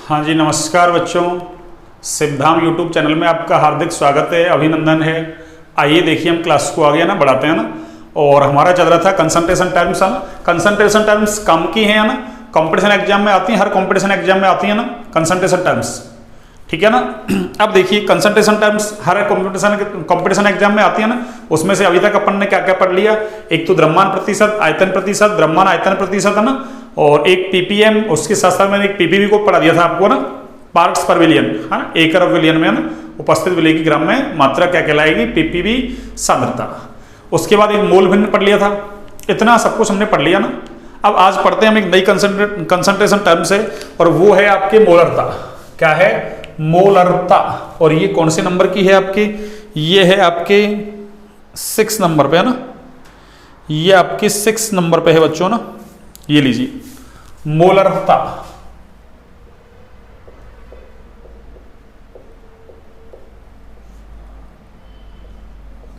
हाँ जी, नमस्कार बच्चों। सिद्धाम यूट्यूब चैनल में आपका हार्दिक स्वागत है, अभिनंदन है। आइए देखिए, हम क्लास को आगे ना बढ़ाते हैं ना। और हमारा चल रहा था कंसंट्रेशन टर्म्स है ना। कंसंट्रेशन टर्म्स काम की है ना, कंपटीशन एग्जाम में आती है, हर कंपटीशन एग्जाम में आती है ना कंसंट्रेशन टर्म्स, ठीक है ना। अब देखिए, कंसंट्रेशन टर्म्स हर कंपटीशन एग्जाम में आती है ना। उसमें से अभी तक अपन ने क्या क्या पढ़ लिया? एक तो द्रव्यमान प्रतिशत, आयतन प्रतिशत, द्रव्यमान आयतन प्रतिशत है ना, और एक पीपीएम, उसके साथ साथ मैंने एक पीपीवी को पढ़ा दिया था आपको ना, पार्ट्स पर विलियन है ना, एक अरब विलियन में ना उपस्थित विलेय की ग्राम में मात्रा क्या कहलाएगी? पीपीवी सांद्रता। उसके बाद एक मोल भिन्न पढ़ लिया था। इतना सब कुछ हमने पढ़ लिया ना। अब आज पढ़ते हैं हम एक नई कंसंट्रेशन टर्म से, और वो है आपके मोलरता। क्या है? मोलरता। और ये कौन से नंबर की है आपके? ये है आपके 6 नंबर पे है ना। ये आपके 6 नंबर पे है बच्चों ना। ये लीजिए, मोलरता।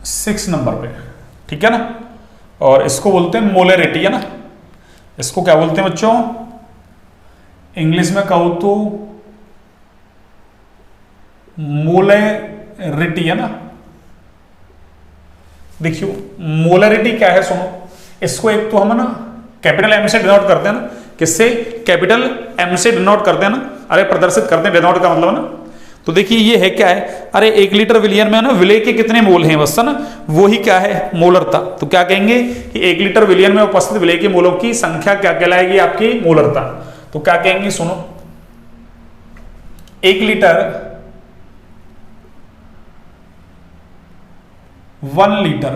सिक्स नंबर पे, ठीक है ना। और इसको बोलते हैं मोलरिटी है ना। इसको क्या बोलते हैं बच्चों? इंग्लिश में कहूं तो मोलरिटी है ना। देखियो, मोलरिटी क्या है सुनो। इसको एक तो हम ना कैपिटल एम से डिनोट करते हैं ना। किससे? कैपिटल एम से डिनोट करते हैं ना। अरे प्रदर्शित करते हैं, डिनोट का मतलब है ना। तो देखिए, ये है क्या है? अरे 1 लीटर विलियन में ना विलेय के कितने मोल हैं बस है ना, वो ही क्या है? मोलरता। तो क्या कहेंगे कि 1 लीटर विलियन में उपस्थित विलेय के मोलों की संख्या क्या कहलाएगी? आपकी मोलरता। तो क्या कहेंगे सुनो, 1 लीटर 1 लीटर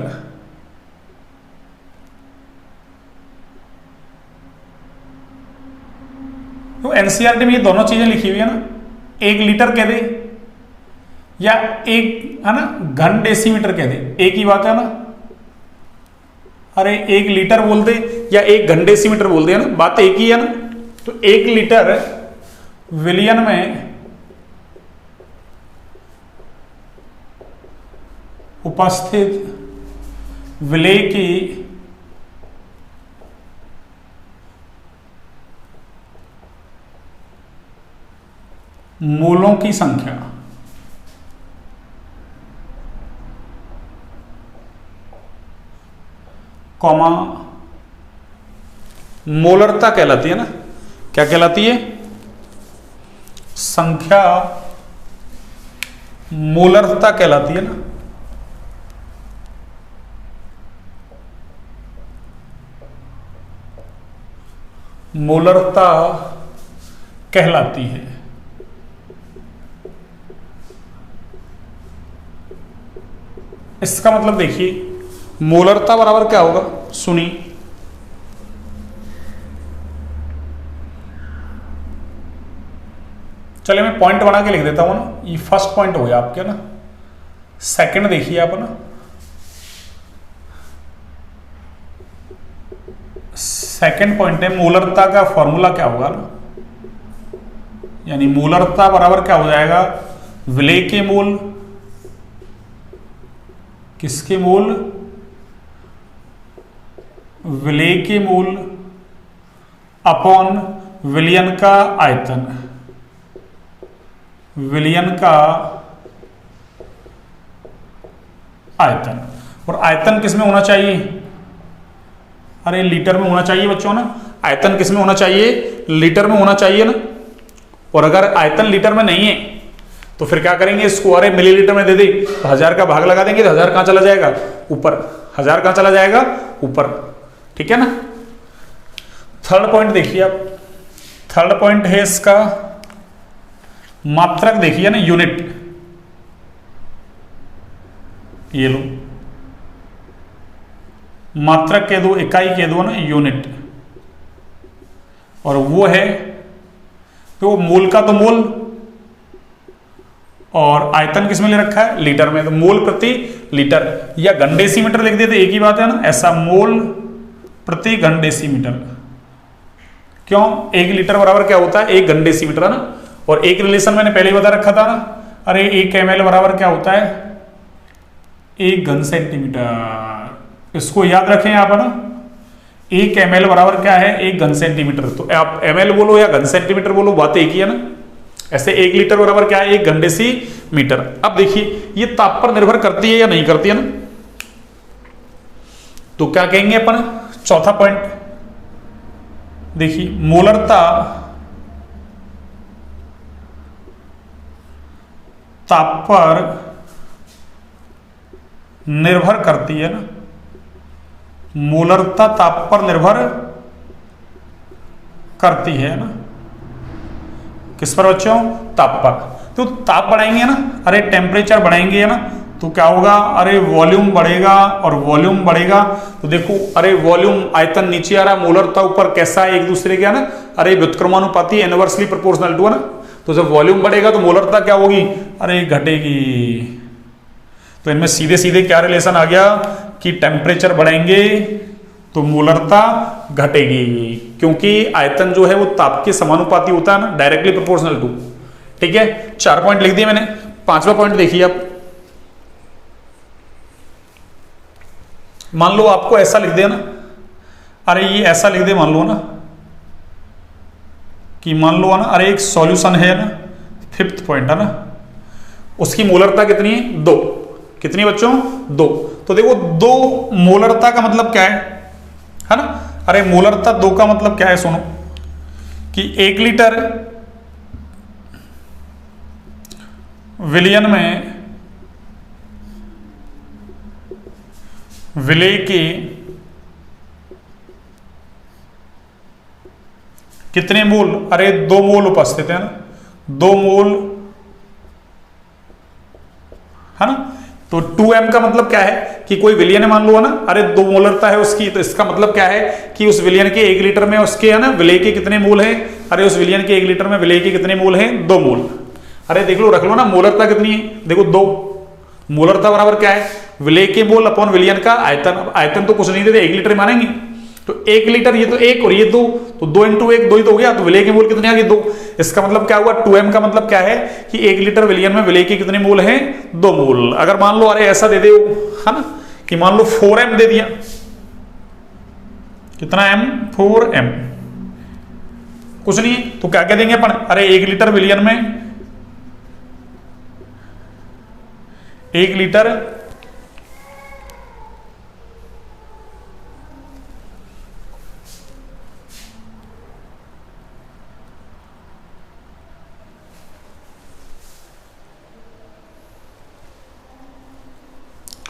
तो एनसीईआरटी में ये दोनों चीजें लिखी हुई है ना। 1 लीटर कह दे या एक है ना घन डेसीमीटर कह दे, एक ही बात है ना। अरे 1 लीटर बोल दे या 1 घन डेसीमीटर बोल दे, है ना, बात एक ही है ना। तो 1 लीटर विलियन में उपस्थित विलेय की मोलों की संख्या कॉमा मोलरता कहलाती है ना। क्या कहलाती है? संख्या मोलरता कहलाती है ना। मोलरता कहलाती है। इसका मतलब देखिए, मोलरता बराबर क्या होगा? सुनी, चलिए मैं पॉइंट बना के लिख देता हूं ना। ये फर्स्ट पॉइंट हो गया आपके ना। सेकंड देखिए आप ना, सेकंड पॉइंट है मोलरता का फॉर्मूला क्या होगा ना। यानी मोलरता बराबर क्या हो जाएगा? विलेय के मोल, किसके मोल? विलेय के मोल अपॉन विलियन का आयतन। विलियन का आयतन। और आयतन किस में होना चाहिए? अरे लीटर में होना चाहिए बच्चों ना। आयतन किस में होना चाहिए? लीटर में होना चाहिए ना। और अगर आयतन लीटर में नहीं है तो फिर क्या करेंगे? इसको अरे मिलीलीटर में दे दे तो 1000 का भाग लगा देंगे तो 1000 कहां चला जाएगा? ऊपर। 1000 कहां चला जाएगा? ऊपर, ठीक है ना। थर्ड पॉइंट देखिए आप। थर्ड पॉइंट है इसका मात्रक। देखिए ना, यूनिट। ये लो, मात्रक कह दो, इकाई कह दो ना, यूनिट। और वो है तो मोल का तो मोल, और आयतन किसमें ले रखा है? लीटर में। तो मोल प्रति लीटर या घन डेसीमीटर लिख देते, एक ही बात है ना। ऐसा मोल प्रति घन डेसीमीटर। क्यों? 1 लीटर बराबर क्या होता है? 1 घन डेसीमीटर है ना। और एक रिलेशन मैंने पहले ही बता रखा था ना। अरे 1 ml बराबर क्या होता है? 1 घन सेंटीमीटर। इसको याद रखें आप है ना। 1 ml बराबर क्या है? 1 घन सेंटीमीटर। तो आप ml बोलो या घन सेंटीमीटर बोलो, बात एक ही है ना। ऐसे 1 लीटर बराबर क्या है, 1 घन डेसी मीटर। अब देखिए ये ताप पर निर्भर करती है या नहीं करती है ना, तो क्या कहेंगे अपन, चौथा पॉइंट देखिए, मोलरता ताप पर निर्भर करती है ना, मोलरता ताप पर निर्भर करती है ना, किस पर बच्चों, ताप पर। तो ताप बढ़ाएंगे ना, अरे टेम्परेचर बढ़ाएंगे ना, तो क्या होगा, अरे वॉल्यूम बढ़ेगा, और वॉल्यूम बढ़ेगा तो देखो, अरे वॉल्यूम आयतन नीचे आ रहा, मोलरता ऊपर, कैसा है एक दूसरे के, है ना, अरे व्युत्क्रमानुपाती, इनवर्सली प्रोपोर्शनल टू, है ना। तो जब वॉल्यूम बढ़ेगा तो मोलरता क्या होगी, अरे घटेगी। तो इनमें सीधे सीधे क्या रिलेशन आ गया कि टेम्परेचर बढ़ाएंगे तो मोलरता घटेगी, क्योंकि आयतन जो है वो ताप के समानुपाती होता है ना, डायरेक्टली प्रोपोर्शनल टू। ठीक है, 4 पॉइंट लिख दिए मैंने। 5वां पॉइंट देखिए आप, मान लो आपको ऐसा लिख दे ना, अरे ये ऐसा लिख दे, मान लो ना कि मान लो ना, अरे एक सॉल्यूशन है ना, 5th पॉइंट है ना, उसकी मोलरता कितनी है, 2। कितनी बच्चों, 2। तो देखो 2 मोलरता का मतलब क्या है ना, अरे मोलरता 2 का मतलब क्या है, सुनो कि 1 लीटर विलयन में विलेय के कितने मोल, अरे 2 मोल उपस्थित है ना, 2 मोल है ना। तो 2m का मतलब क्या है कि कोई विलयन मान लो है ना, अरे 2 मोलरता है उसकी, तो इसका मतलब क्या है कि उस विलयन के 1 लीटर में उसके है ना विलेय के कितने मोल हैं, अरे उस विलयन के 1 लीटर में विलेय के कितने मोल हैं, 2 मोल। अरे देख लो, रख लो ना, मोलरता कितनी है, देखो 2, मोलरता बराबर क्या है, विलेय के मोल अपॉन विलयन का आयतन। आयतन तो कुछ नहीं देते, 1 लीटर मानेंगे, तो 1 लीटर, ये तो 1 और ये 2, तो 2 × 1 2 ही तो हो गया, तो विलेय के मोल कितने आ गए, 2। इसका मतलब क्या हुआ, 2m का मतलब क्या है कि 1 लीटर विलयन में विलेय के कितने मोल हैं, 2 मोल। अगर मान लो अरे ऐसा दे दे है ना, कि मान लो 4m दे दिया, कितना m, 4m, कुछ नहीं, तो क्या कह देंगे अपन, अरे 1 लीटर विलयन में 1 लीटर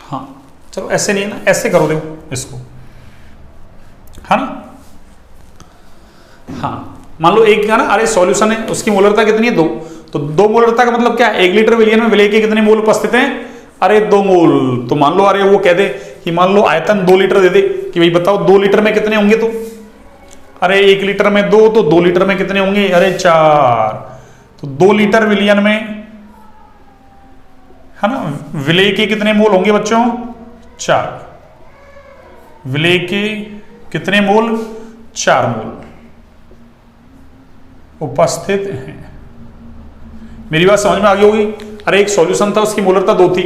हाँ, चलो ऐसे नहीं है ना, ऐसे करो देखो इसको, है ना। हाँ, मान लो एक है ना, अरे सॉल्यूशन है, उसकी मोलरता कितनी है, 2। तो 2 मोलरता का मतलब क्या है, 1 लीटर विलयन में विलेय के कितने मोल उपस्थित हैं, अरे 2 मोल। तो मान लो अरे वो कह दे कि मान लो आयतन 2 लीटर दे दे कि भाई बताओ 2 लीटर में कितने होंगे, तो अरे 1 लीटर में 2, तो 2 लीटर में कितने होंगे, अरे 4। तो 2 लीटर विलयन में है ना विलेय के कितने मोल होंगे बच्चों, 4। विलेय के कितने मोल, 4 मोल उपस्थित हैं। मेरी बात समझ में आ गई होगी। अरे एक सॉल्यूशन था, उसकी मोलरता 2 थी,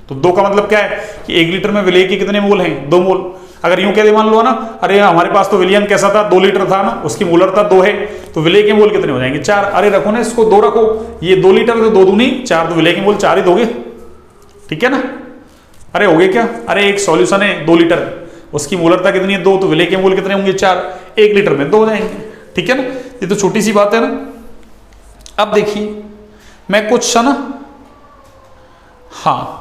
तो 2 का मतलब क्या है कि 1 लीटर में विलेय के कितने मोल हैं, 2 मोल। अगर यूं कह दे मान लो ना, अरे हमारे पास तो विलयन कैसा था, 2 लीटर था ना, उसकी मोलरता 2 है, तो विलेय के मोल कितने हो जाएंगे, 4। अरे रखो ना इसको, 2 रखो, ये 2 लीटर तो 2 दूनी 4, तो विलेय के मोल 4 ही दोगे, ठीक है ना। अरे हो गए क्या, अरे एक सॉल्यूशन है 2 लीटर, उसकी मोलरता कितनी है, 2, तो विलेय के मोल कितने होंगे, 4, 1 लीटर में 2 हो जाएंगे, ठीक है ना। ये तो छोटी सी बात है ना। अब देखिए मैं कुछ है ना, हाँ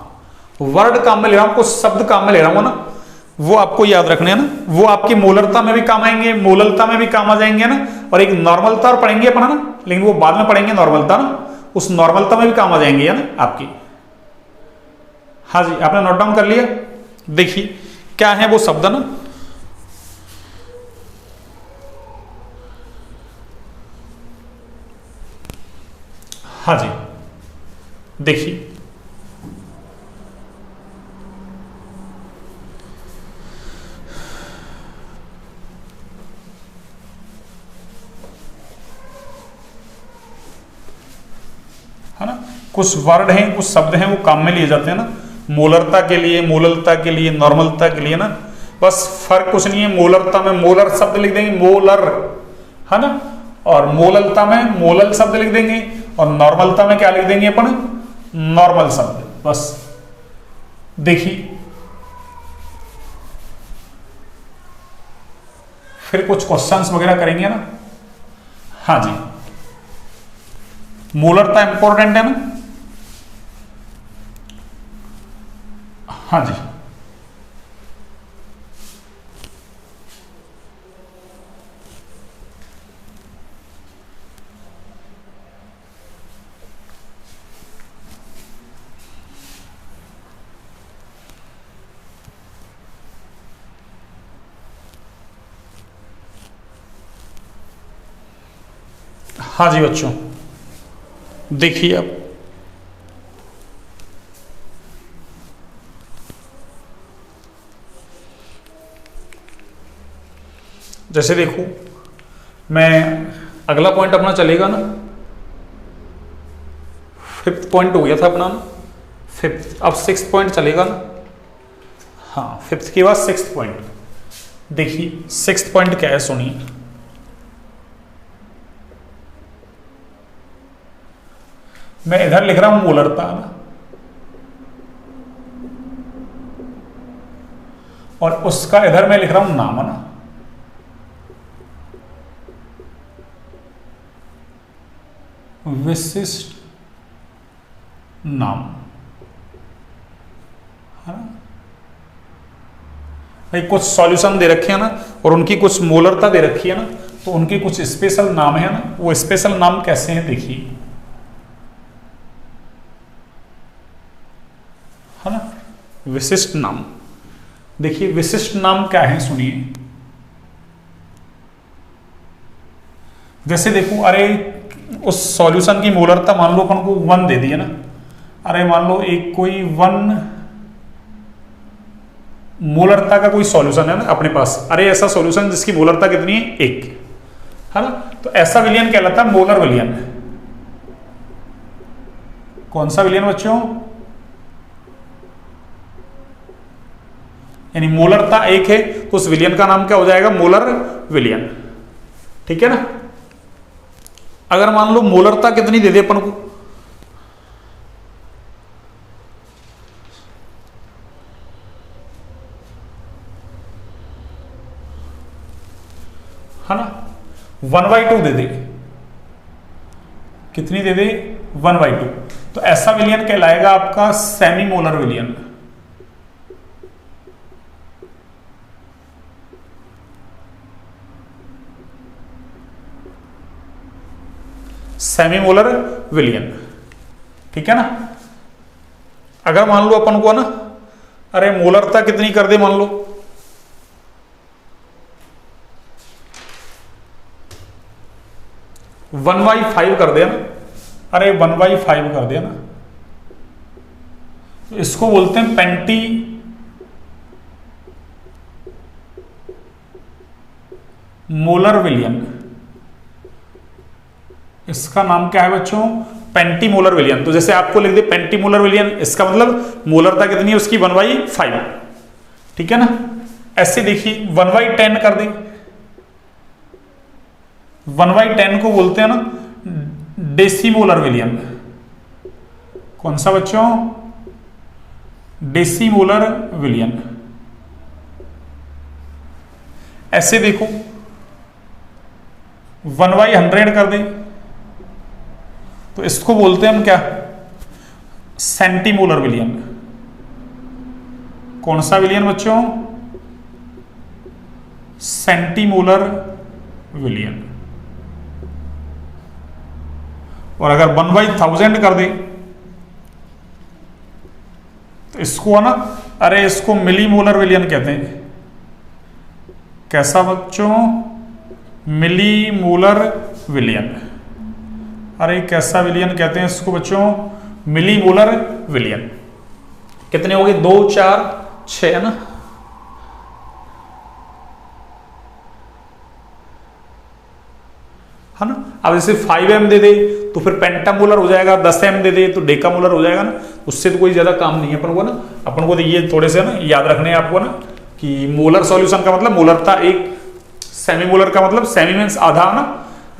वर्ड काम में ले रहा हूं, कुछ शब्द काम में ले रहा हूं ना, वो आपको याद रखने हैं ना, वो आपकी मोलरता में भी काम आएंगे, मोललता में भी काम आ जाएंगे ना, और एक नॉर्मलता और पढ़ेंगे अपन ना, लेकिन वो बाद में पढ़ेंगे नॉर्मलता ना, उस नॉर्मलता में भी काम आ जाएंगे है ना आपकी। हाँ जी, आपने नोट डाउन कर लिया। देखिए क्या है वो शब्द ना, हाँ जी देखिए है ना, कुछ वर्ड हैं, कुछ शब्द हैं, वो काम में लिए जाते हैं ना, मोलरता के लिए, मोललता के लिए, नॉर्मलता के लिए ना, बस फर्क कुछ नहीं है। मोलरता में मोलर शब्द लिख देंगे, मोलर, है ना, और मोललता में मोलल शब्द लिख देंगे, और नॉर्मलता में क्या लिख देंगे अपन, नॉर्मल शब्द। बस देखिए फिर कुछ क्वेश्चंस वगैरह करेंगे ना। हाँ जी, मोलरता इंपॉर्टेंट है ना। हाँ जी, हाँ जी बच्चों, देखिए अब जैसे देखो, मैं अगला पॉइंट अपना चलेगा ना, फिफ्थ पॉइंट हो गया था अपना ना, फिफ्थ, अब सिक्स्थ पॉइंट चलेगा ना। हाँ, फिफ्थ के बाद सिक्स्थ पॉइंट। देखिए सिक्स्थ पॉइंट क्या है, सुनिए। मैं इधर लिख रहा हूं मोलरता ना, और उसका इधर मैं लिख रहा हूं नाम ना। विशिष्ट नाम है ना भाई। कुछ सॉल्यूशन दे रखे हैं ना, और उनकी कुछ मोलरता दे रखी है ना, तो उनके कुछ स्पेशल नाम है ना। वो स्पेशल नाम कैसे हैं देखिए, है ना। विशिष्ट नाम, देखिए विशिष्ट नाम क्या है, सुनिए। जैसे देखो, अरे उस सॉल्यूशन की मोलरता मान लो अपन को 1 दे दी है ना। अरे मान लो एक कोई 1 मोलरता का कोई सॉल्यूशन है ना अपने पास। अरे ऐसा सॉल्यूशन जिसकी मोलरता कितनी है, 1, है ना। तो ऐसा विलयन कहलाता है मोलर विलयन। कौन सा विलयन बच्चों, यानी मोलरता 1 है तो उस विलयन का नाम क्या हो जाएगा, मोलर विलयन। ठीक है ना। अगर मान लो मोलरता कितनी दे दे अपन को, है ना, 1/2 दे दे। कितनी दे दे, 1/2। तो ऐसा विलयन कहलाएगा आपका सेमी मोलर विलयन। सेमी मोलर विलयन, ठीक है ना। अगर मान लो अपन को ना, अरे मोलरता कितनी कर दे, मान लो 1/5 कर दिया ना। अरे 1/5 कर दिया ना, तो इसको बोलते हैं पेंटी मोलर विलयन। इसका नाम क्या है बच्चों, पेंटीमोलर विलयन। तो जैसे आपको लिख दे पेंटीमोलर विलयन, इसका मतलब मोलरता कितनी है उसकी, 1/5। ठीक है ना। ऐसे देखिए 1/10 कर दे। 1/10 को बोलते हैं ना डेसीमोलर विलयन। कौन सा बच्चों, डेसीमोलर विलयन। ऐसे देखो 1/100 कर दे, तो इसको बोलते हैं हम क्या, सेंटीमोलर विलयन। कौन सा विलयन बच्चों, सेंटीमोलर विलयन। और अगर 1/1000 कर दे तो इसको है ना, अरे इसको मिलीमोलर विलयन कहते हैं। कैसा बच्चों, मिलीमोलर विलयन। अरे कैसा विलयन कहते हैं इसको बच्चों, मिलीमोलर विलयन। कितने हो गए, 2, 4, 6 है ना। है ना। अब जैसे 5m दे दे तो फिर पेंटामोलर हो जाएगा, 10m दे दे तो डेकामोलर हो जाएगा ना। उससे तो कोई ज्यादा काम नहीं है अपन को ना। अपन को तो ये थोड़े से ना याद रखने हैं आपको ना, कि मोलर सॉल्यूशन का मतलब मोलरता 1, सेमी मोलर का मतलब सेमी मीन्स आधा ना।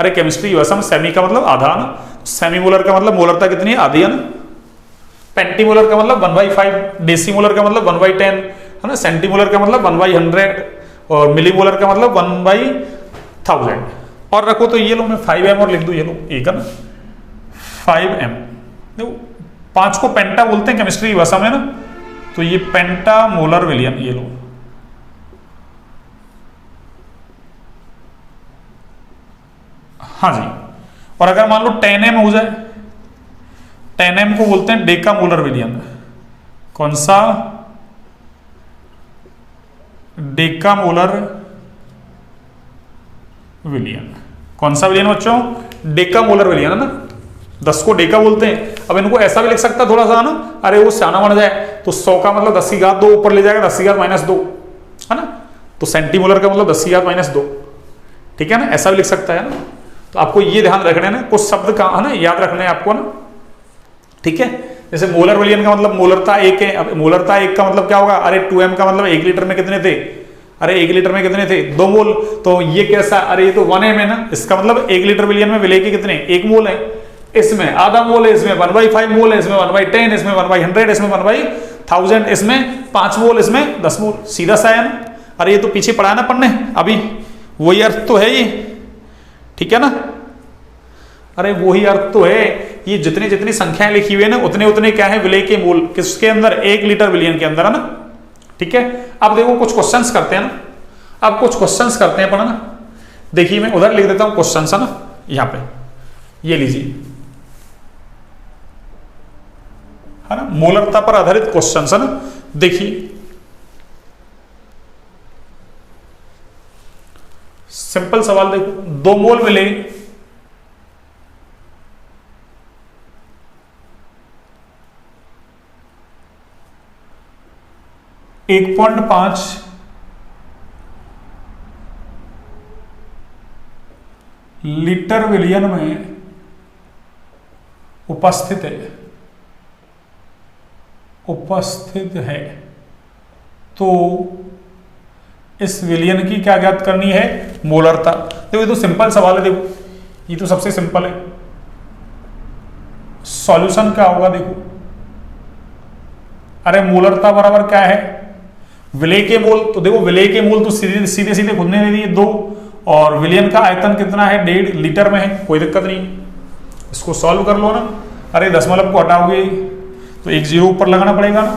अरे केमिस्ट्री यूएसए में सेमी का मतलब आधा ना, सेमी मोलर का मतलब मोलरता कितनी है, आधी है ना। पेंटीमोलर का मतलब 1/5, डेसीमोलर का मतलब 1/10 है ना, सेंटीमोलर का मतलब 1/100 और मिलीमोलर का मतलब 1/1000। और रखो तो ये लो मैं 5m और लिख दूं, ये लो एक है ना 5m। देखो 5 को पेंटा बोलते हैं केमिस्ट्री भाषा में ना, तो ये पेंटा मोलर विलियन, ये लो। हाँ जी, और अगर मान लो 10m हो जाए, 10m को बोलते हैं डेका मोलर विलियन। कौन सा, डेका मोलर विलियन। कौन सा विलियन बच्चों, डेका मोलर विलियन है ना, 10 को डेका बोलते हैं। अब इनको ऐसा भी लिख सकता थोड़ा सा ना, अरे वो सियाना बन जाए तो 100 का मतलब 10 की घात 2 ऊपर ले जाएगा, 10 की घात -2 है ना, तो सेंटीमोलर का मतलब 10 की घात -2, ठीक है ना, ऐसा भी लिख सकता है ना। तो आपको ये ध्यान रखना है ना, कुछ शब्द का है ना याद रखना है आपको ना, ठीक है। जैसे मोलर विलियन का मतलब मोलरता 1 है। अब मोलरता 1 का मतलब क्या होगा, अरे 2m का मतलब 1 लीटर में कितने थे, अरे 1 लीटर में कितने थे, 2 मोल। तो ये कैसा, अरे ये तो 1m है ना, इसका मतलब 1 लीटर विलियन में विलेय के कितने, 1 मोल है। इसमें आधा मोल है, इसमें 1/5 मोल है, इसमें 1/10, इसमें 1/100, इसमें 1/1000, इसमें 5 मोल, इसमें 10 मोल। सीधा सा है ना। अरे ये तो पीछे पढ़ा है ना पढ़ने अभी, वही अर्थ तो है ये, ठीक है ना। अरे वही अर्थ तो है, ये जितनी जितनी संख्याएं लिखी हुई है ना, उतने उतने क्या है विलेय के मोल, किसके अंदर, 1 लीटर विलियन के अंदर है ना, ठीक है। अब देखो कुछ क्वेश्चंस करते हैं ना, अब कुछ क्वेश्चंस करते हैं पढ़ना। देखिए मैं उधर लिख देता हूं क्वेश्चंस है ना, यहां पे ये लीजिए, है ना, मोलरता पर आधारित क्वेश्चंस है ना। देखिए सिंपल सवाल देखो, 2 मोल विलेय एक 1.5 लीटर विलियन में उपस्थित है, तो इस विलियन की क्या ज्ञात करनी है, मोलरता। देखो ये तो सिंपल सवाल है, देखो ये तो सबसे सिंपल है। सॉल्यूशन क्या होगा, देखो अरे मोलरता बराबर क्या है, विलेय के मोल। तो देखो विलेय के मोल तो सीधे सीधे सीधे खुदने दे दिए 2, और विलियन का आयतन कितना है, 1.5 लीटर में है, कोई दिक्कत नहीं, इसको सॉल्व कर लो ना। अरे दशमलव को हटाओगे तो 1 0 ऊपर लगाना पड़ेगा ना,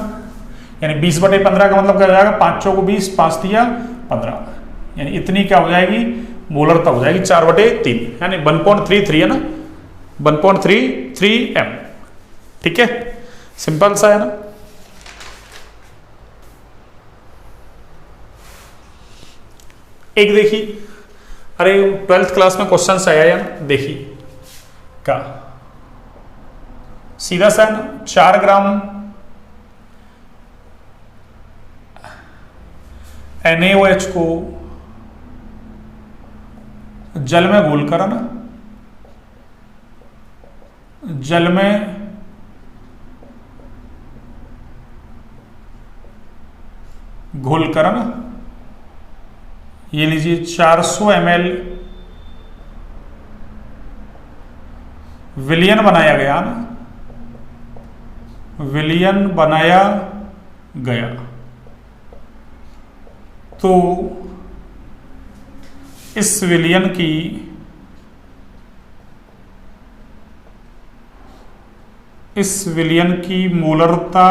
यानी 20/15 का मतलब क्या हो जाएगा, 5 चौको 20, 5 तिया 15, यानी इतनी क्या हो जाएगी, मोलरता हो जाएगी 4/3, यानी 1.33 है ना, 1.33 m, ठीक है, सिंपल सा है ना। एक देखिए, अरे 12th क्लास में क्वेश्चन आया है ना, देखिए क्या सीधा सा है ना, 4 ग्राम NaOH को जल में घोलकर है ना, जल में घोलकर है ना, ये लीजिए 400 ml विलियन बनाया गया ना, विलियन बनाया गया, तो इस विलियन की मोलरता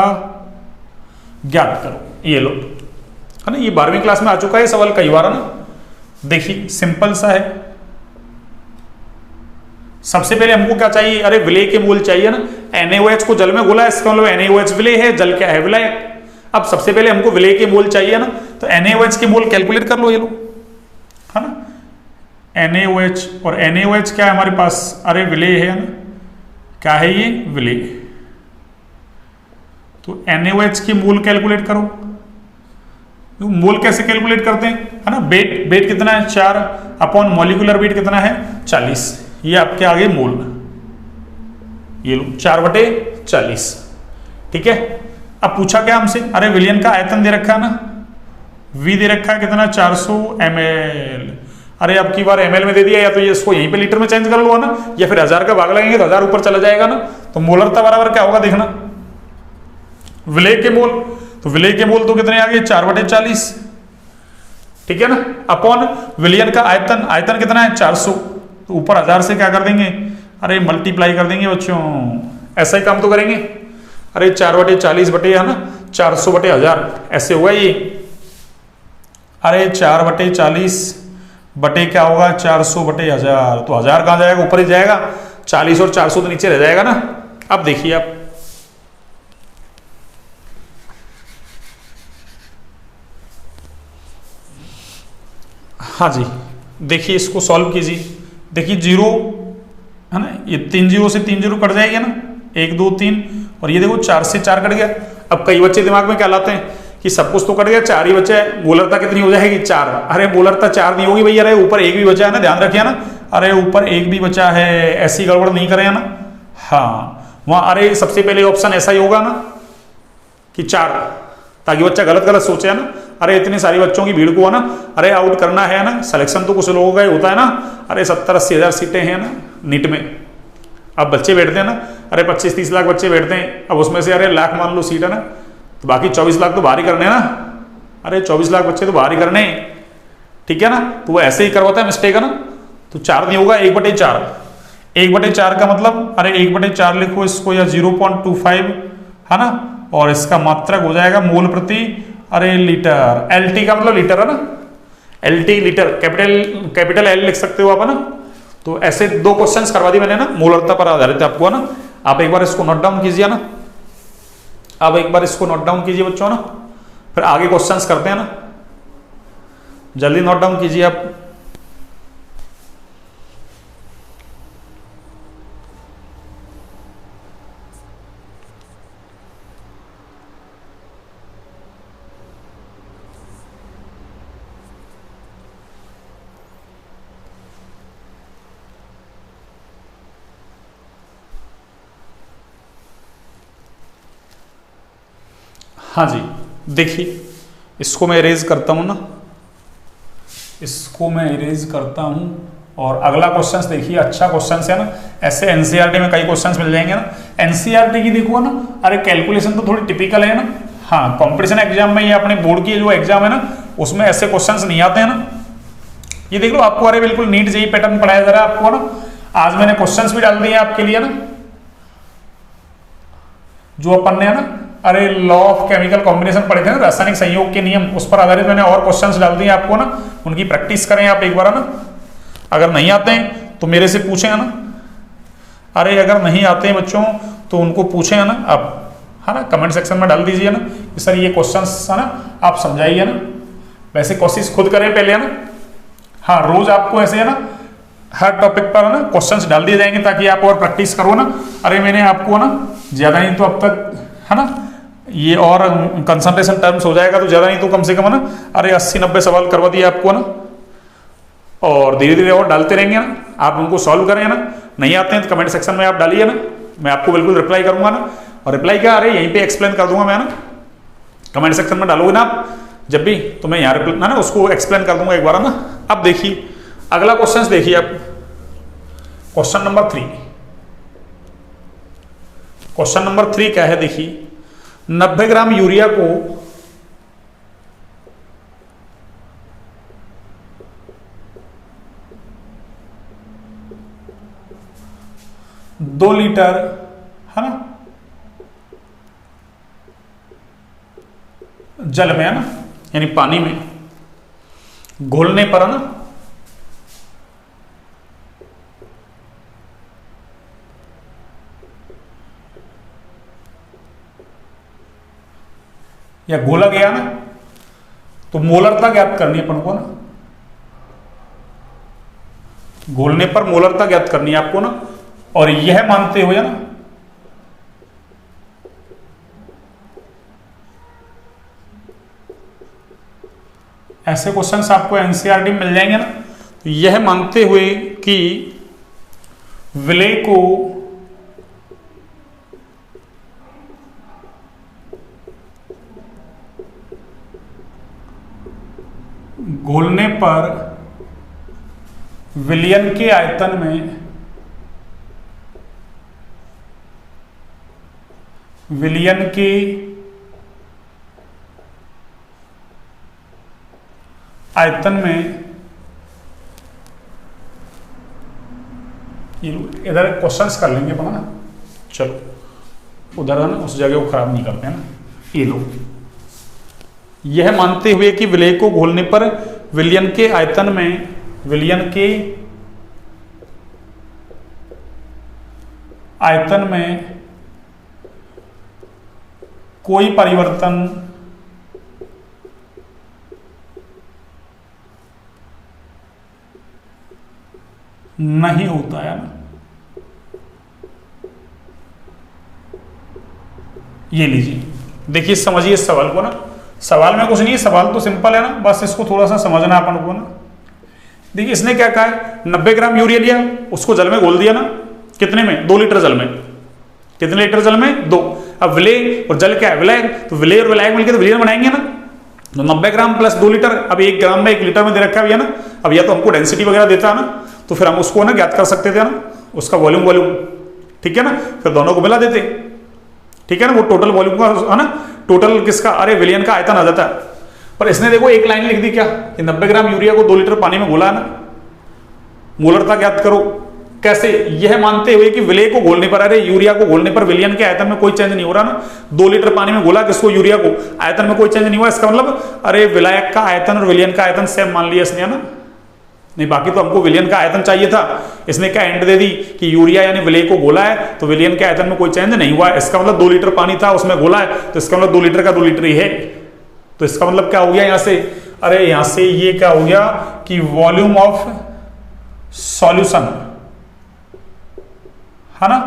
ज्ञात करो। ये लो है ना, ये 12वीं क्लास में आ चुका है सवाल कई बार है ना। देखिए सिंपल सा है, सबसे पहले हमको क्या चाहिए, अरे विलेय के मोल चाहिए ना। NaOH को जल में घोला, इसका मतलब NaOH विलेय है, जल क्या है, विलेय। अब सबसे पहले हमको विलेय के मोल चाहिए ना, तो NaOH के मोल कैलकुलेट कर लो, ये लो है ना, NaOH, और NaOH क्या है हमारे पास, अरे विलेय है ना, क्या है ये, विलेय। तो NaOH के मोल कैलकुलेट करो। मोल कैसे कैलकुलेट करते हैं, है ना, वेट कितना है, 4 अपॉन मॉलिक्यूलर वेट कितना है, 40, ये आपके आगे मोल, ये लो 4/40, ठीक है। अब पूछा क्या हमसे, अरे विलियन का आयतन दे रखा है ना, V दे रखा है कितना, 400 ml। अरे अब की बार ml में दे दिया, या तो ये इसको यहीं पे लीटर में चेंज कर लो ना, या फिर 1000 का भाग लगेंगे तो 1000 ऊपर चला जाएगा ना। तो मोलरता बराबर क्या होगा देखना, विलेय के मोल, तो विलेय के मोल तो कितने आ गए 4/40, ठीक है ना, अपॉन विलियन का आयतन, आयतन कितना है 400, तो ऊपर 1000 से क्या कर देंगे, अरे मल्टीप्लाई कर देंगे बच्चों, ऐसा ही काम तो करेंगे। अरे 4/40 बटे है ना 400/1000 ऐसे होगा ये। अरे 4/40 बटे क्या होगा 400/1000, तो 1000 कहाँ जाएगा, ऊपर ही जाएगा, 40 और 400 तो नीचे रह जाएगा ना। अब देखिए आप, हाँ जी देखिए इसको सॉल्व कीजिए, देखिए 0 है ना, ये 3 0 से 3 0 कट जाएगी ना, 1 2 3, और ये देखो 4 से 4 कट गया। अब कई बच्चे दिमाग में क्या लाते हैं कि सब कुछ तो कट गया, 4 ही बचा है, मोलरता कितनी हो जाएगी 4, अरे मोलरता 4 नहीं होगी भैया, अरे ऊपर 1 भी बचा है ना, ध्यान रखिए ना, अरे ऊपर 1 भी बचा है, ऐसी गड़बड़ नहीं करे ना। हाँ वहां अरे सबसे पहले ऑप्शन ऐसा ही होगा ना कि 4, ताकि बच्चा गलत गलत सोचे है ना, अरे इतने सारे बच्चों की भीड़ को है ना, अरे आउट करना है ना, सिलेक्शन तो कुछ लोगों का ही होता है ना, अरे 70-80 हज़ार सीटें हैं ना नीट में, अब बच्चे बैठते हैं ना, अरे 25-30 लाख बच्चे बैठते हैं, अब उसमें से अरे लाख मान लो सीट है ना, तो बाकी 24 लाख तो बाहर ही करने हैं ना, अरे 24 लाख बच्चे तो बाहर ही करने हैं, ठीक है ना, तो वो ऐसे ही करवाता है मिस्टेक है ना। तो 4 नहीं होगा, 1/4, 1/4 का मतलब अरे 1/4 लिखो इसको, या 0.25 है ना, और इसका मात्रक हो जाएगा मोल प्रति अरे लीटर, एलटी का मतलब लीटर है ना, एलटी लीटर, कैपिटल एल लिख सकते हो आप है ना। तो ऐसे 2 क्वेश्चंस करवा दी मैंने ना, मोलरता पर आधारित आपको है ना, आप एक बार इसको नोट डाउन कीजिए ना, आप एक बार इसको नोट डाउन कीजिए बच्चों ना, फिर आगे क्वेश्चंस करते हैं ना, जल्दी नोट डाउन कीजिए आप। हाँ जी देखिए इसको मैं इरेज करता हूँ ना, इसको मैं इरेज करता हूँ, और अगला क्वेश्चन देखिए, अच्छा क्वेश्चन है ना, ऐसे एनसीईआरटी में कई क्वेश्चंस मिल जाएंगे ना, एनसीईआरटी की देखो ना, अरे कैलकुलेशन तो थोड़ी टिपिकल है ना, हाँ कंपटीशन एग्जाम में ये अपने बोर्ड की जो एग्जाम है ना उसमें ऐसे क्वेश्चंस नहीं आते हैं ना। ये देख लो आपको, अरे बिल्कुल नीट जेईई पैटर्न पढ़ाया जा रहा है आपको ना, आज मैंने क्वेश्चंस भी डाल दिए आपके लिए ना, जो अपन ने है ना अरे लॉ ऑफ केमिकल कॉम्बिनेशन पढ़े थे ना, रासायनिक संयोग के नियम, उस पर आधारित मैंने और क्वेश्चंस डाल दिए आपको ना, उनकी प्रैक्टिस करें आप एक बार ना, अगर नहीं आते हैं तो मेरे से पूछें है ना, अरे अगर नहीं आते हैं बच्चों तो उनको पूछें है ना आप, है ना, कमेंट सेक्शन में डाल दीजिए ना कि सर ये क्वेश्चंस है ना आप समझाइए ना, वैसे कोशिश खुद करें पहले है ना, हाँ रोज आपको ऐसे है ना हर टॉपिक पर ना क्वेश्चंस डाल दिए जाएंगे ताकि आप और प्रैक्टिस करो ना। अरे मैंने आपको ना ज्यादा नहीं तो अब तक है ना ये और कंसंट्रेशन टर्म्स हो जाएगा, तो ज्यादा नहीं तो कम से कम ना अरे 80-90 सवाल करवा दिए आपको ना, और धीरे धीरे और डालते रहेंगे ना, आप उनको सॉल्व करें ना, नहीं आते हैं तो कमेंट सेक्शन में आप डालिए ना, मैं आपको बिल्कुल रिप्लाई करूंगा ना, और रिप्लाई क्या अरे यहीं पे एक्सप्लेन कर दूंगा मैं ना, कमेंट सेक्शन में डालोगे ना आप जब भी, तो मैं यहाँ ना उसको एक्सप्लेन कर दूंगा एक बार ना। अब देखिए अगला क्वेश्चन देखिए आप, क्वेश्चन नंबर 3, क्वेश्चन नंबर 3 क्या है देखिए, 90 ग्राम यूरिया को 2 लीटर है ना जल में है ना, यानी पानी में घोलने पर है ना, या घोला गया ना, तो मोलरता ज्ञात करनी है अपन को ना, घोलने पर मोलरता ज्ञात करनी है आपको ना, और यह मानते हुए ना ऐसे क्वेश्चंस आपको एनसीईआरटी में मिल जाएंगे ना, तो यह मानते हुए कि विलेय को घोलने पर विलयन के आयतन में विलयन के आयतन में इधर क्वेश्चंस कर लेंगे अपना ना, चलो उधर है ना, उस जगह को खराब नहीं करते हैं ना। ये लो, यह मानते हुए कि विलय को घोलने पर विलयन के आयतन में कोई परिवर्तन नहीं होता है ना। ये लीजिए, देखिए समझिए इस सवाल को ना। सवाल में कुछ नहीं है, सवाल तो सिंपल है ना, बस इसको थोड़ा सा समझना अपन को ना। देखिए इसने क्या कहा है, 90 ग्राम यूरिया लिया, उसको जल में घोल दिया ना, कितने में, 2 लीटर जल में। कितने लीटर जल में, 2। अब विलय और जल क्या है, विलायक, तो विलय और विलायक मिलकर तो विलयन बनाएंगे ना। तो 90 ग्राम प्लस 2 लीटर, अब 1 ग्राम में 1 लीटर में दे रखा है ना। अब या तो हमको डेंसिटी वगैरह देता है ना, तो फिर हम उसको ना ज्ञात कर सकते थे ना, उसका वॉल्यूम, ठीक है ना, फिर दोनों को मिला देते, ठीक है ना, वो टोटल वॉल्यूम का है ना, टोटल किसका, अरे विलयन का आयतन आ जाता है। पर इसने देखो एक लाइन लिख दी क्या, कि 90 ग्राम यूरिया को 2 लीटर पानी में घोला है ना, मोलरता ज्ञात करो। कैसे, यह मानते हुए कि विलय को घोलने पर, अरे यूरिया को घोलने पर विलयन के आयतन में कोई चेंज नहीं हो रहा ना। 2 लीटर पानी में घोला किसको, यूरिया को, आयतन में कोई चेंज नहीं हुआ, इसका मतलब अरे विलायक का आयतन और विलयन का आयतन सेम मान लिया इसने, है ना। नहीं, बाकी तो हमको विलयन का आयतन चाहिए था, इसने क्या एंड दे दी कि यूरिया यानी विलय को घोला है तो विलयन के आयतन में कोई चेंज नहीं हुआ है। इसका मतलब 2 लीटर पानी था, उसमें घोला है, तो इसका मतलब 2 लीटर का 2 लीटर ही है। तो इसका मतलब क्या हो गया यहां से, अरे यहां से ये क्या हो गया कि वॉल्यूम ऑफ सॉल्यूशन, है ना,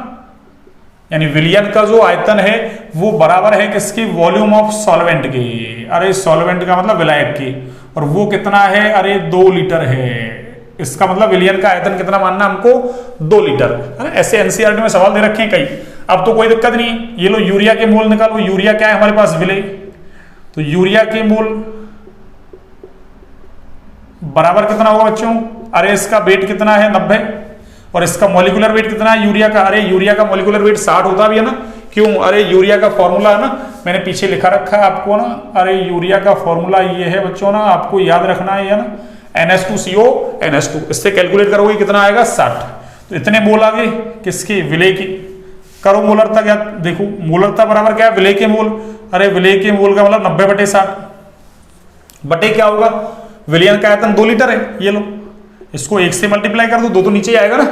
यानी विलयन का जो आयतन है वो बराबर है किसकी, वॉल्यूम ऑफ सॉल्वेंट के। अरे सॉल्वेंट का मतलब विलायक की, और वो कितना है, अरे 2 लीटर है। इसका मतलब विलयन का आयतन कितना मानना हमको, 2 लीटर, है ना। ऐसे एनसीईआरटी में सवाल दे रखे हैं कई। अब तो कोई दिक्कत नहीं, ये लो यूरिया के मोल निकालो। यूरिया क्या है हमारे पास, विलय, तो यूरिया के मोल बराबर कितना होगा बच्चों, अरे इसका वेट कितना है, 90, और इसका मॉलिक्यूलर वेट कितना है यूरिया का, अरे यूरिया का मॉलिक्यूलर वेट 60 होता भी है ना। क्यों, अरे यूरिया का फॉर्मूला है ना, मैंने पीछे लिखा रखा है आपको ना, अरे यूरिया का फॉर्मूला ये है बच्चों ना, आपको याद रखना है ना, NH2CO NH2, इससे कैलकुलेट करोगे कितना आएगा, 60। तो इतने मोल आ गए किसके, विलय की। करो मोलरता, क्या देखो, मोलरता बराबर क्या है, विलय के मोल। अरे विलय के मोल का मतलब 90/60 बटे क्या होगा, विलयन का आयतन 2 लीटर है। ये लो, इसको 1 से मल्टीप्लाई कर दो, 2 तो नीचे आएगा ना,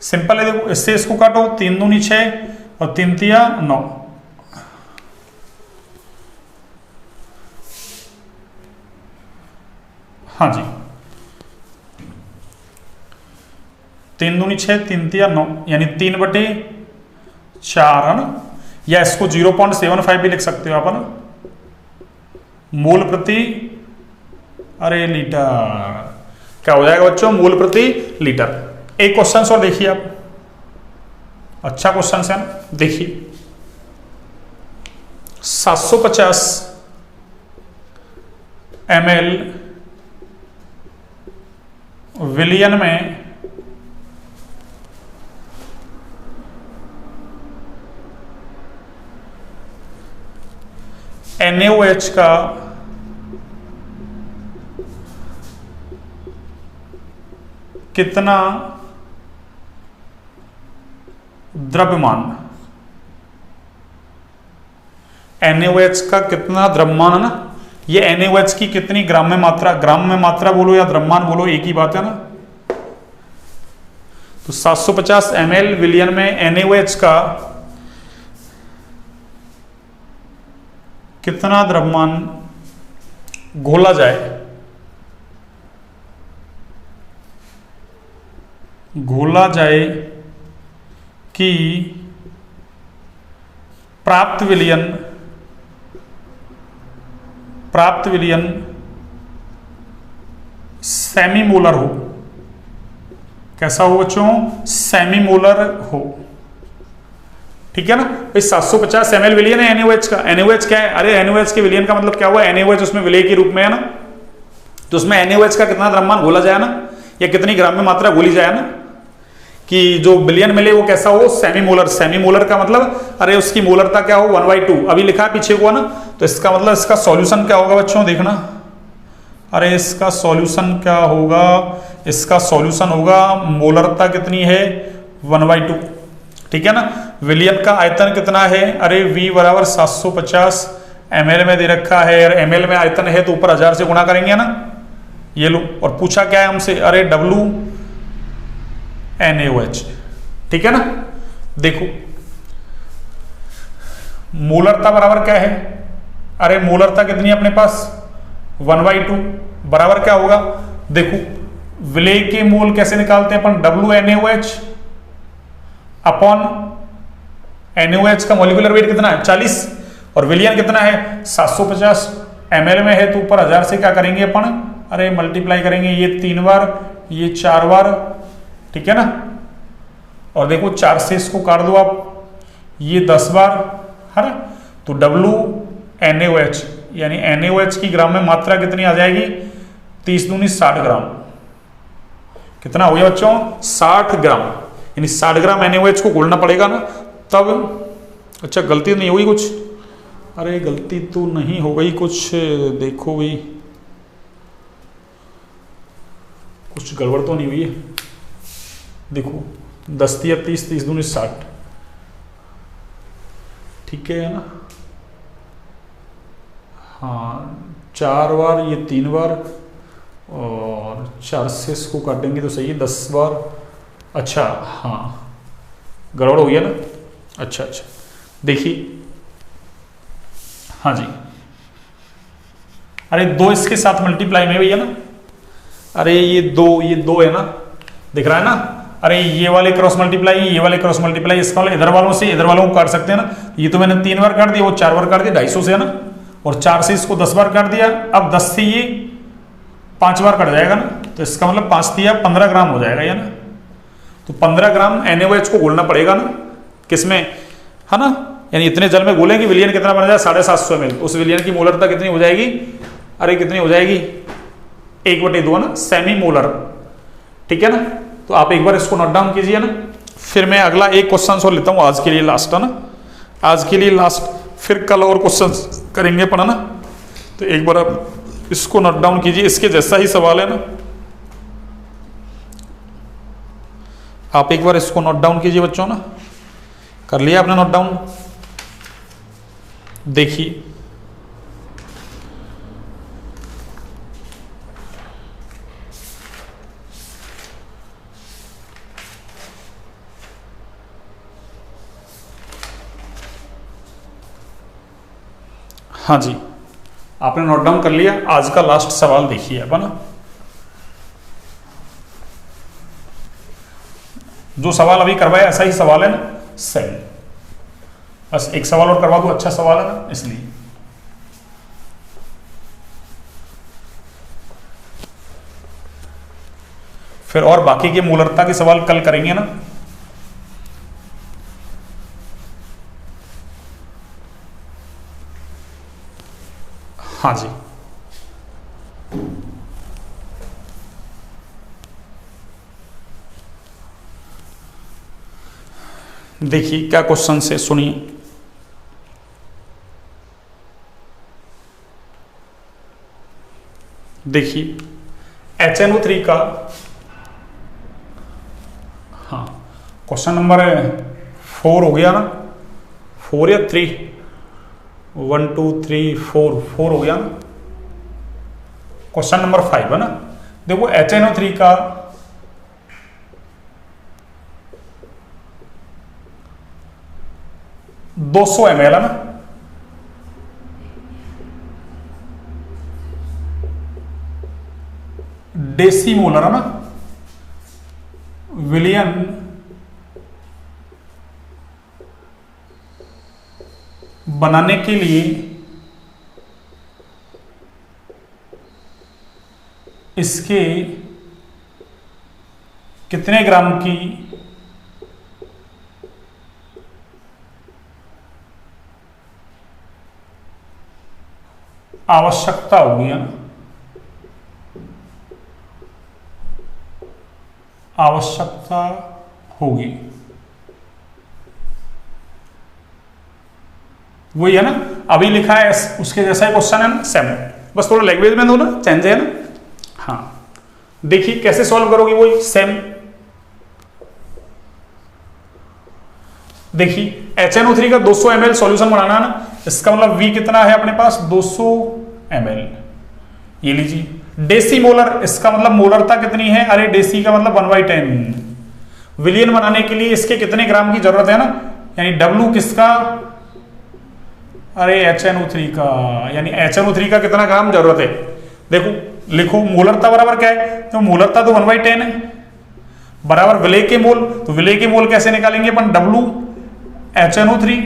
सिंपल है। देखो इससे इसको काटो, 3 दूनी 6 और 3 तिया 9। हाँ जी, 3 दूनी 6, 3 तिया 9, यानी 3/4, है ना। या इसको 0.75 भी लिख सकते हो आप, है ना, मोल प्रति, अरे लीटर, क्या हो जाएगा बच्चों, मोल प्रति लीटर। एक क्वेश्चन और देखिए आप, अच्छा क्वेश्चन है, देखिए 750 ml विलयन में NaOH का कितना द्रव्यमान, NaOH का कितना द्रव्यमान है ना, ये NaOH की कितनी ग्राम में मात्रा, ग्राम में मात्रा बोलो या द्रव्यमान बोलो, एक ही बात है ना। तो 750 ml विलयन में NaOH का कितना द्रव्यमान घोला जाए, घोला जाए कि प्राप्त विलयन सेमी मोलर हो। कैसा हो बच्चों, सेमी मोलर हो, ठीक है ना। भाई 750 ml विलयन है NaOH का। NaOH क्या है, अरे NaOH के विलयन का मतलब क्या हुआ, NaOH उसमें विलय के रूप में है ना, तो उसमें NaOH का कितना द्रव्यमान घोला जाए ना, या कितनी ग्राम में मात्रा घोली जाए ना, कि जो बिलियन मिले वो कैसा हो, सेमी मोलर। सेमी मोलर का मतलब अरे उसकी मोलरता क्या हो, 1/2। अभी लिखा है पीछे को ना, तो इसका मतलब इसका सॉल्यूशन क्या होगा बच्चों, देखना। अरे इसका सॉल्यूशन क्या होगा, इसका सॉल्यूशन होगा मोलरता कितनी है, 1/2, ठीक है ना। विलियन का आयतन कितना है, अरे V बराबर 750 ml में दे रखा है, और ml में आयतन है तो ऊपर 1000 से गुणा करेंगे ना, ये लो। और पूछा क्या है हमसे, अरे WNaOH, ठीक है ना। देखो मोलरता बराबर क्या है, अरे मोलरता कितनी है अपने पास, 1/2 बराबर क्या होगा, देखो विलेय के मोल कैसे निकालते हैं अपन, WNaOH अपॉन NaOH का मॉलिक्यूलर वेट कितना है 40, और विलियन कितना है 750 ml में है, तो ऊपर 1000 से क्या करेंगे अपन, अरे मल्टीप्लाई करेंगे, ये 3 बार, ये 4 बार, ठीक है ना। और देखो 4 से इसको काट दो आप, ये 10 बार है ना। तो WNaOH यानी NaOH की ग्राम में मात्रा कितनी आ जाएगी, 30 दूनी 60 ग्राम। कितना हो गया बच्चों, 60 ग्राम, यानी 60 ग्राम NaOH को घोलना पड़ेगा ना तब। अच्छा गलती नहीं हुई कुछ, अरे गलती तो नहीं हो गई कुछ, देखो भाई कुछ गड़बड़ तो नहीं हुई है। देखो 10 या 30, 30 दूनी 60, ठीक है ना। हाँ 4 बार, ये 3 बार, और 4 से इसको काटेंगे तो सही है 10 बार। अच्छा हाँ गड़बड़ हो गया ना, अच्छा अच्छा देखिए, हाँ जी, अरे 2 इसके साथ मल्टीप्लाई में भैया ना, अरे ये 2 है ना, दिख रहा है ना। अरे ये वाले क्रॉस मल्टीप्लाई, ये वाले क्रॉस मल्टीप्लाई, इसका वाले इधर वालों से इधर वालों को काट सकते हैं ना। ये तो मैंने 3 बार काट दिया, वो 4 बार काट दिया, 250 से है ना, और 4 से इसको 10 बार काट दिया। अब 10 से ये 5 बार कट जाएगा ना, तो इसका मतलब 5 दिया 15 ग्राम हो जाएगा या ना। तो 15 ग्राम NaOH को घोलना पड़ेगा ना, किसमें, है ना, यानी इतने जल में घोलेंगे। विलियन कितना बन जाए 750 ml, उस विलियन की मोलरता कितनी हो जाएगी, अरे कितनी हो जाएगी 1/2 ना, सेमी मोलर, ठीक है ना। तो आप एक बार इसको नोट डाउन कीजिए ना, फिर मैं अगला एक क्वेश्चन और लेता हूँ आज के लिए लास्ट, है ना, आज के लिए लास्ट, फिर कल और क्वेश्चन करेंगे पढ़ा ना। तो एक बार आप इसको नोट डाउन कीजिए, इसके जैसा ही सवाल है ना, आप एक बार इसको नोट डाउन कीजिए बच्चों ना। कर लिया आपने नोट डाउन, देखिए हाँ जी, आपने नोट डाउन कर लिया। आज का लास्ट सवाल देखिए आप, है ना, जो सवाल अभी करवाया ऐसा ही सवाल है ना, सही। बस एक सवाल और करवा दो, अच्छा सवाल है ना, इसलिए। फिर और बाकी के मोलरता के सवाल कल करेंगे ना। हाँ जी, देखिए क्या क्वेश्चन से, सुनिए। देखिए HNO3 का, हाँ क्वेश्चन नंबर 4 हो गया ना, 4 या 3, 1 2 3 4, 4 हो गया ना। क्वेश्चन नंबर 5 है ना, देखो HNO3 का 200 ml है ना, डेसीमोलर है ना, विलियन बनाने के लिए इसके कितने ग्राम की आवश्यकता होगी, है ना। आवश्यकता होगी। वही है ना, अभी लिखा है उसके जैसा ही क्वेश्चन है ना, सेम, बस थोड़ा लैंग्वेज में दो ना चेंज है ना। हाँ देखिए कैसे सॉल्व करोगे, वही सेम। देखिए HNO3 का 200 ml सॉल्यूशन बनाना है ना, इसका मतलब V कितना है अपने पास 200 ml, ये लीजिए। डेसीमोलर, इसका मतलब मोलरता कितनी है, अरे डेसी का मतलब 1/10। विलियन बनाने के लिए इसके कितने ग्राम की जरूरत है ना, यानी W किसका, अरे HNO3 का, यानी HNO3 का कितना ग्राम जरूरत है। देखो लिखो मोलरता बराबर क्या है, तो मोलरता तो 1/10 है, बराबर विलेय के मोल, तो विलेय के मोल कैसे निकालेंगे अपन, W HNO3,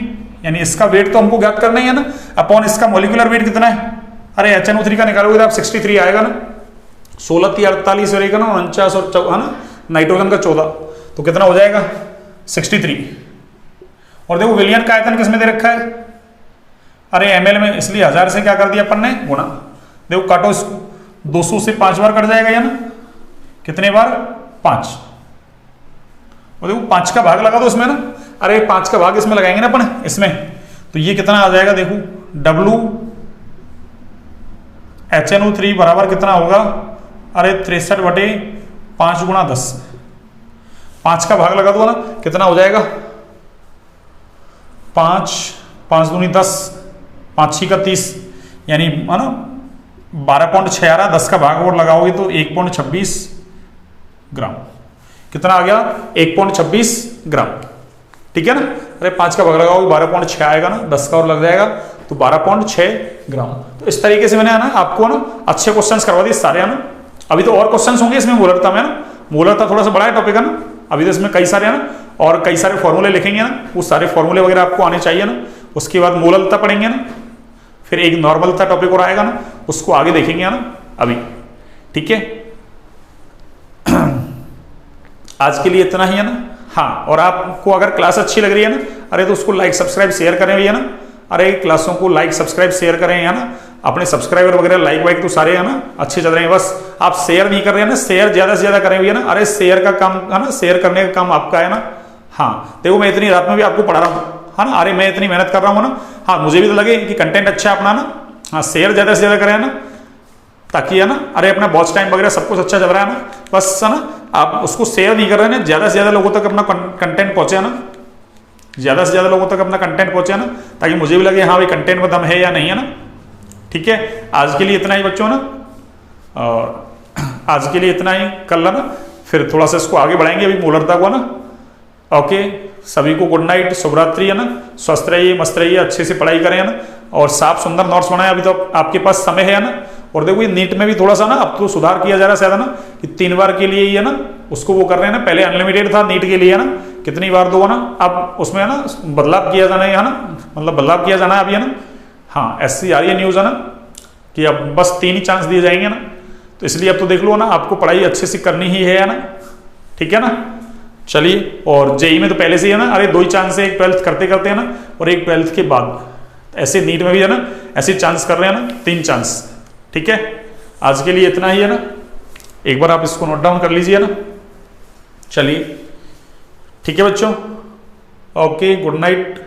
यानी इसका वेट तो हमको ज्ञात करना ही है ना, अपॉन इसका मॉलिक्यूलर वेट कितना है, अरे HNO3 का निकालोगे तो आप 63 आएगा ना, 16 × 48 रहेगा ना, 49 और है ना, नाइट्रोजन का 14, तो कितना हो जाएगा 63। और देखो विलियन का आयतन किसमें दे रखा है, अरे ml में, इसलिए 1000 से क्या कर दिया अपन ने गुना। देखो काटो इसको, 200 से 5 बार कट जाएगा या ना, कितने बार 5, और देखो 5 का भाग लगा दो इसमें ना, अरे 5 का भाग इसमें लगाएंगे ना अपन इसमें, तो ये कितना आ जाएगा, देखो W HNO3 बराबर कितना होगा, अरे 63/5 × 10, 5 का भाग लगा दो ना, कितना हो जाएगा 5 5 दूनी 10, 5 6 का 30, यानी है ना 12.6, 10 का भाग और लगाओगे तो 1.26 ग्राम, कितना आ गया 1.26 ग्राम, ठीक है ना। अरे 5 का भाग लगाओगे 12.6 आएगा ना, 10 का और लग जाएगा तो 12.6 ग्राम। तो इस तरीके से मैंने है ना आपको ना अच्छे क्वेश्चंस करवा दिए सारे, है ना। अभी तो और क्वेश्चंस होंगे इसमें मोलरता में ना, मोलरता थोड़ा सा बड़ा है टॉपिक है ना, अभी तो इसमें कई सारे है ना, और कई सारे फॉर्मूले लिखेंगे ना, वो सारे फॉर्मूले वगैरह आपको आने चाहिए ना। उसके बाद मोलरता पढ़ेंगे ना, फिर एक नॉर्मलता टॉपिक और आएगा ना, उसको आगे देखेंगे ना अभी, ठीक है। आज के लिए इतना ही है ना। हाँ, और आपको अगर क्लास अच्छी लग रही है ना, अरे तो उसको लाइक सब्सक्राइब शेयर करें भैया ना, अरे क्लासों को लाइक सब्सक्राइब शेयर करें, है ना। अपने सब्सक्राइबर वगैरह लाइक वाइक तो सारे है ना अच्छे चल रहे हैं, बस आप शेयर नहीं कर रहे हैं ना, शेयर ज्यादा से ज्यादा करें भैया ना। अरे शेयर का काम है ना, शेयर करने का काम आपका है ना। हाँ देखो मैं इतनी रात में भी आपको पढ़ा रहा हूँ, है ना, अरे मैं इतनी मेहनत कर रहा हूँ ना, हाँ मुझे भी तो लगे कि कंटेंट अच्छा है अपना ना। हाँ शेयर ज्यादा से ज्यादा करें ना, ताकि है ना, अरे अपना वॉच टाइम वगैरह सब कुछ अच्छा चल रहा है ना, बस है ना आप उसको शेयर नहीं कर रहे हैं, ज्यादा से ज्यादा लोगों तक अपना कंटेंट पहुंचे ना, ज्यादा से ज्यादा लोगों तक अपना कंटेंट पहुंचे ना, ताकि मुझे भी लगे हाँ भाई कंटेंट में दम है या नहीं है ना। ठीक है, आज के लिए इतना ही बच्चों ना, और आज के लिए इतना ही, कल ना फिर थोड़ा सा इसको आगे बढ़ाएंगे अभी मोलरता को ना। ओके, सभी को गुड नाइट, शुभरात्रि है ना, स्वस्थ रहिए, मस्त रहिए, अच्छे से पढ़ाई करें है ना, और साफ सुंदर नोट्स बनाए, अभी तो आपके पास समय है ना। और देखो ये नीट में भी थोड़ा सा ना अब तो सुधार किया जा रहा है शायद ना, कि 3 बार के लिए ही है ना उसको वो कर रहे हैं ना, पहले अनलिमिटेड था नीट के लिए है ना, कितनी बार दो है ना, अब उसमें है ना बदलाव किया जाना है ना, मतलब बदलाव किया जाना है अभी है ना। हाँ ऐसी आ रही है न्यूज है ना, कि अब बस 3 ही चांस दिए जाएंगे ना, तो इसलिए अब तो देख लो ना, आपको पढ़ाई अच्छे से करनी ही है ना, ठीक है ना। चलिए, और जेई में तो पहले से ही है ना, अरे 2 ही चांस है, एक 12th करते करते है ना, और एक 12th के बाद, ऐसे नीट में भी है ना ऐसे चांस कर रहे हैं ना, 3 चांस। ठीक है, आज के लिए इतना ही है ना, एक बार आप इसको नोट डाउन कर लीजिए ना। चलिए ठीक है बच्चों, ओके, गुड नाइट।